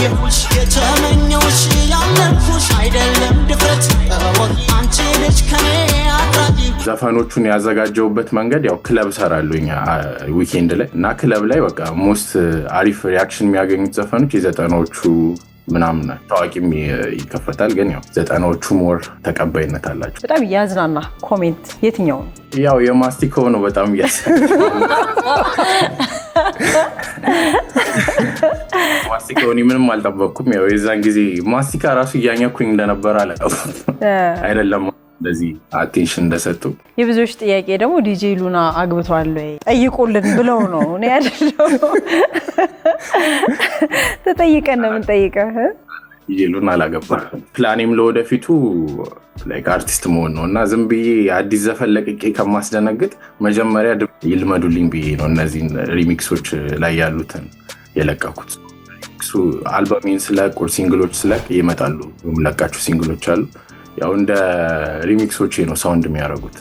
ያየሁሽ የተመኘሁሽ ያለኩሽ አይደለም ድፍረት አንቺ ልጅ ከኔ አትራቂ ዘፈኖቹን ያዘጋጀውበት መንገድ ያው ክለብ ሰራሉኝ ዊኬንድ ላይ እና ክለብ ላይ በቃ ሞስት አሪፍ ሪአክሽን የሚያገኙት ዘፈኖች የዘጠናዎቹ ምናምን ታዋቂም ይከፈታል ግን ያው ዘጠናዎቹ ሞር ተቀባይነት አላቸው። በጣም ያዝናና ኮሜንት የትኛው ነው? ያው የማስቲካው ነው በጣም ማስቲካውን ምንም አልጠበቅኩም። ያው የዛን ጊዜ ማስቲካ ራሱ እያኘኩኝ እንደነበር አላውቅም አይደለም እንደዚህ አቴንሽን እንደሰጡ። የብዙዎች ጥያቄ ደግሞ ዲጄ ሉና አግብቷል ወይ ጠይቁልን ብለው ነው እኔ አይደለም ተጠይቀን ነው የምንጠይቀው። ዲጄ ሉና አላገባም። ፕላኔም ለወደፊቱ ላይክ አርቲስት መሆን ነው እና ዝም ብዬ አዲስ ዘፈን ለቅቄ ከማስደነግጥ መጀመሪያ ይልመዱልኝ ብዬ ነው እነዚህን ሪሚክሶች ላይ ያሉትን የለቀኩት። አልበሜን ስለቅ ሲንግሎች ስለቅ ይመጣሉ። የምለቃቸው ሲንግሎች አሉ ያው እንደ ሪሚክሶች ነው ሳውንድ የሚያደርጉት